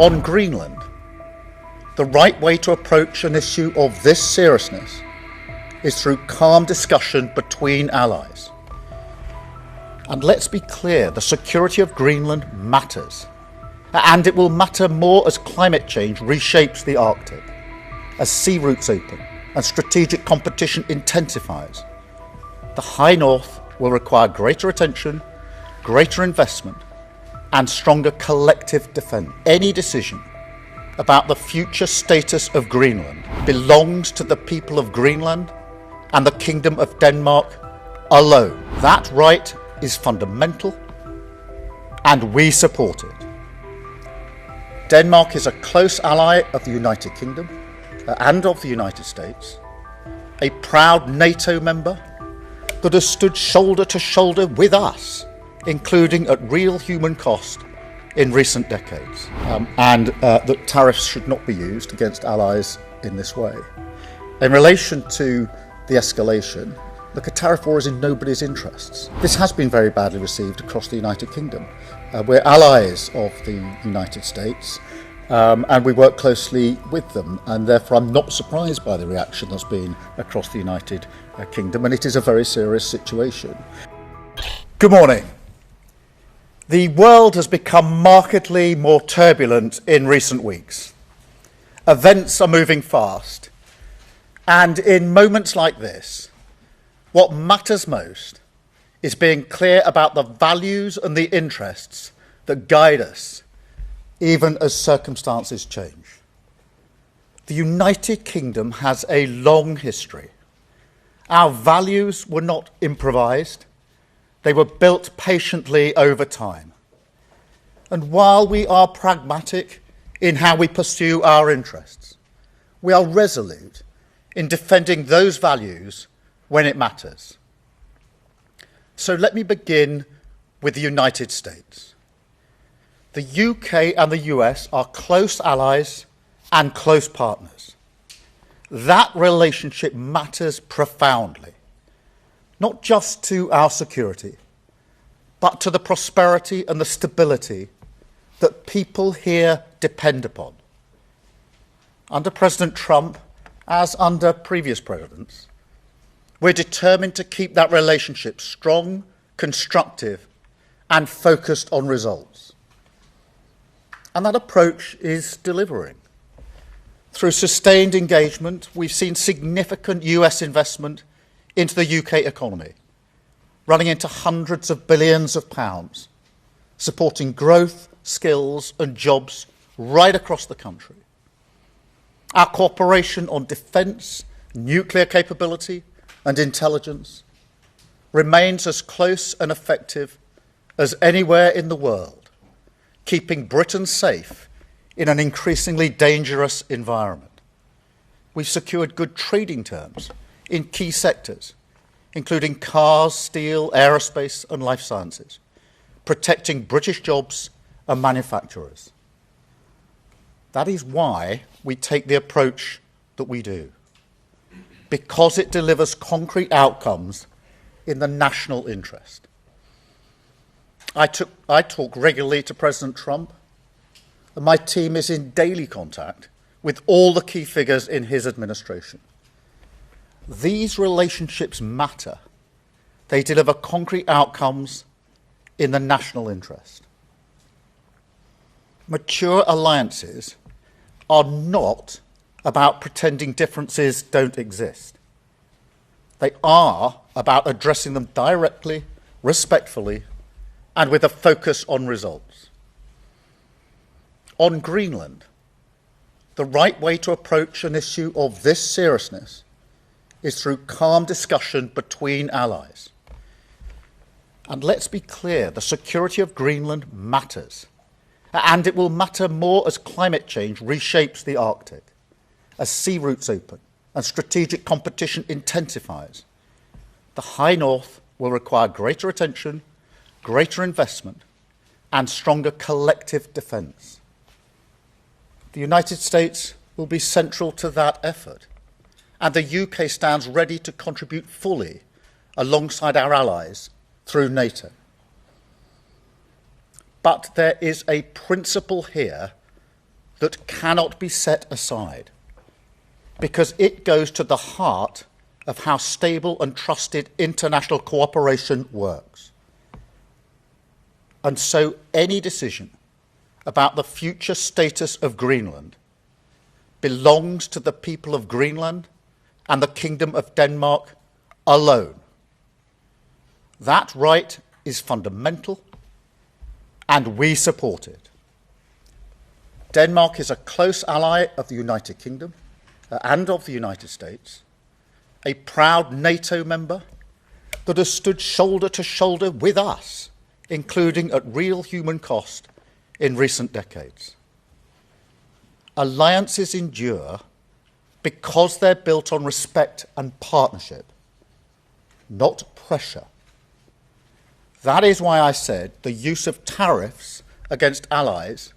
On Greenland, the right way to approach an issue of this seriousness is through calm discussion between allies. And let's be clear, the security of Greenland matters. And it will matter more as climate change reshapes the Arctic, as sea routes open and strategic competition intensifies. The High North will require greater attention, greater investment, and stronger collective defence. Any decision about the future status of Greenland belongs to the people of Greenland and the Kingdom of Denmark alone. That right is fundamental, and we support it. Denmark is a close ally of the United Kingdom and of the United States, a proud NATO member that has stood shoulder to shoulder with us, including at real human cost in recent decades, and that tariffs should not be used against allies in this way. In relation to the escalation, look, a tariff war is in nobody's interests. This has been very badly received across the United Kingdom. We're allies of the United States, and we work closely with them, and therefore I'm not surprised by the reaction that's been across the United Kingdom, and it is a very serious situation. Good morning. The world has become markedly more turbulent in recent weeks. Events are moving fast, and in moments like this, what matters most is being clear about the values and the interests that guide us, even as circumstances change. The United Kingdom has a long history. Our values were not improvised. They were built patiently over time. And while we are pragmatic in how we pursue our interests, we are resolute in defending those values when it matters. So let me begin with the United States. The UK and the US are close allies and close partners. That relationship matters profoundly, not just to our security, but to the prosperity and the stability that people here depend upon. Under President Trump, as under previous presidents, we're determined to keep that relationship strong, constructive, and focused on results. And that approach is delivering. Through sustained engagement, we've seen significant US investment into the UK economy, running into hundreds of billions of pounds, supporting growth, skills and jobs right across the country. Our cooperation on defence, nuclear capability and intelligence remains as close and effective as anywhere in the world, keeping Britain safe in an increasingly dangerous environment. We've secured good trading terms in key sectors, including cars, steel, aerospace and life sciences, protecting British jobs and manufacturers. That is why we take the approach that we do, because it delivers concrete outcomes in the national interest. I talk regularly to President Trump, and my team is in daily contact with all the key figures in his administration. These relationships matter. They deliver concrete outcomes in the national interest. Mature alliances are not about pretending differences don't exist. They are about addressing them directly, respectfully, and with a focus on results. On Greenland, the right way to approach an issue of this seriousness is through calm discussion between allies. And let's be clear, the security of Greenland matters. And it will matter more as climate change reshapes the Arctic, as sea routes open and strategic competition intensifies. The High North will require greater attention, greater investment, and stronger collective defence. The United States will be central to that effort, and the UK stands ready to contribute fully alongside our allies through NATO. But there is a principle here that cannot be set aside, because it goes to the heart of how stable and trusted international cooperation works. And so any decision about the future status of Greenland belongs to the people of Greenland and the Kingdom of Denmark alone. That right is fundamental, and we support it. Denmark is a close ally of the United Kingdom and of the United States, a proud NATO member that has stood shoulder to shoulder with us, including at real human cost in recent decades. Alliances endure because they're built on respect and partnership, not pressure. That is why I said the use of tariffs against allies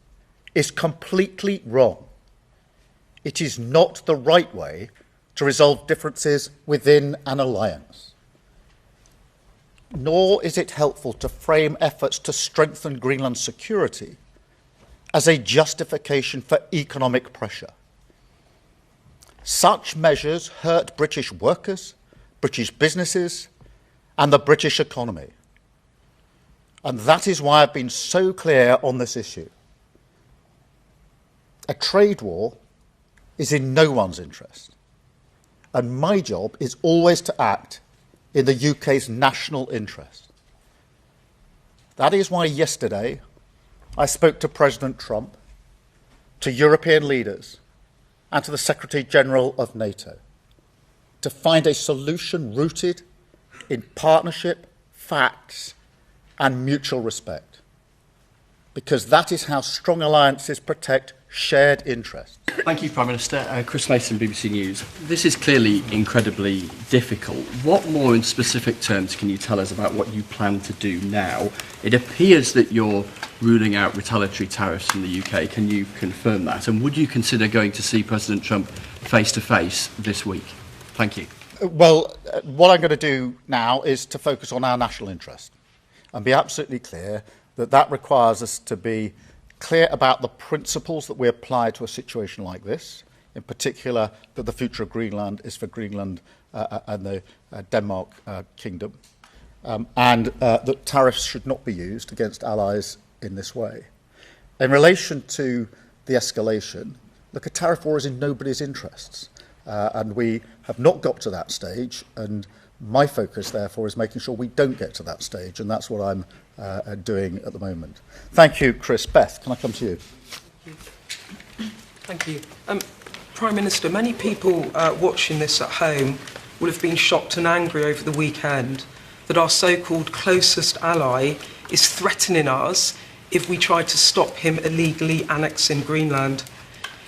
is completely wrong. It is not the right way to resolve differences within an alliance. Nor is it helpful to frame efforts to strengthen Greenland's security as a justification for economic pressure. Such measures hurt British workers, British businesses, and the British economy. And that is why I've been so clear on this issue. A trade war is in no one's interest. And my job is always to act in the UK's national interest. That is why yesterday I spoke to President Trump, to European leaders, and to the Secretary General of NATO to find a solution rooted in partnership, facts, and mutual respect. Because that is how strong alliances protect shared interests. Thank you, Prime Minister. Chris Mason, BBC News. This is clearly incredibly difficult. What more in specific terms can you tell us about what you plan to do now? It appears that you're ruling out retaliatory tariffs in the UK. Can you confirm that? And would you consider going to see President Trump face-to-face this week? Thank you. Well, what I'm going to do now is to focus on our national interest and be absolutely clear that that requires us to be clear about the principles that we apply to a situation like this, in particular that the future of Greenland is for Greenland and the Denmark Kingdom, and that tariffs should not be used against allies in this way. In relation to the escalation, look, a tariff war is in nobody's interests, and we have not got to that stage, and my focus, therefore, is making sure we don't get to that stage, and that's what I'm doing at the moment. Thank you, Chris. Beth, can I come to you? Thank you. Prime Minister, many people watching this at home will have been shocked and angry over the weekend that our so-called closest ally is threatening us if we try to stop him illegally annexing Greenland.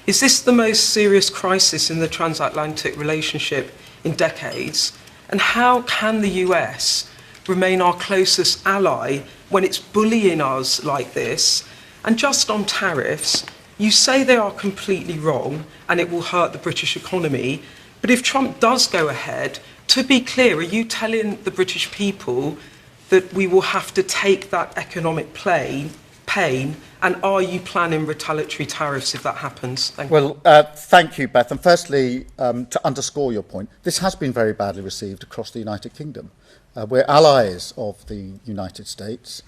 Is this the most serious crisis in the transatlantic relationship in decades? And how can the US remain our closest ally when it's bullying us like this? And just on tariffs, you say they are completely wrong and it will hurt the British economy. But if Trump does go ahead, to be clear, are you telling the British people that we will have to take that economic pain? And are you planning retaliatory tariffs if that happens? Thank you. Well, thank you, Beth. And firstly, to underscore your point, this has been very badly received across the United Kingdom. We're allies of the United States,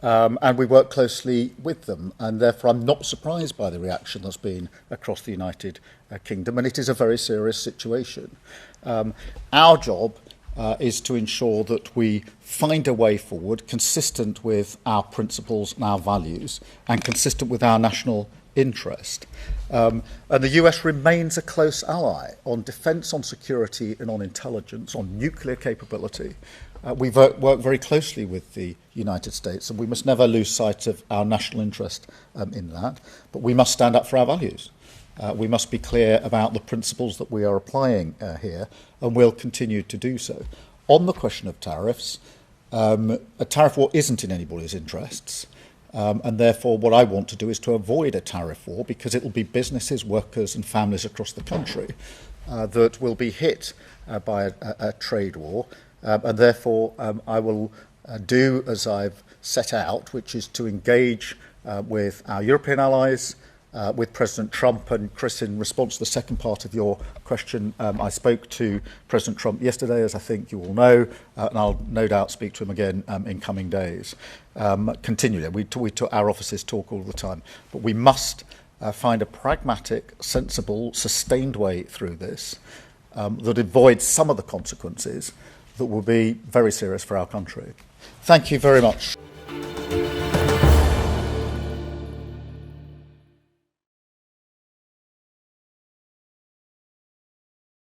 and we work closely with them. And therefore, I'm not surprised by the reaction that's been across the United Kingdom. And it is a very serious situation. Our job is to ensure that we find a way forward consistent with our principles and our values and consistent with our national interest. And the US remains a close ally on defence, on security and on intelligence, on nuclear capability. We work very closely with the United States, and we must never lose sight of our national interest in that. But we must stand up for our values. We must be clear about the principles that we are applying here, and will continue to do so. On the question of tariffs, a tariff war isn't in anybody's interests, and therefore what I want to do is to avoid a tariff war, because it will be businesses, workers and families across the country that will be hit by a trade war, and therefore I will do as I've set out, which is to engage with our European allies, with President Trump. And Chris, in response to the second part of your question, I spoke to President Trump yesterday, as I think you all know, and I'll no doubt speak to him again in coming days. Continually, our offices talk all the time, but we must find a pragmatic, sensible, sustained way through this that avoids some of the consequences that will be very serious for our country. Thank you very much.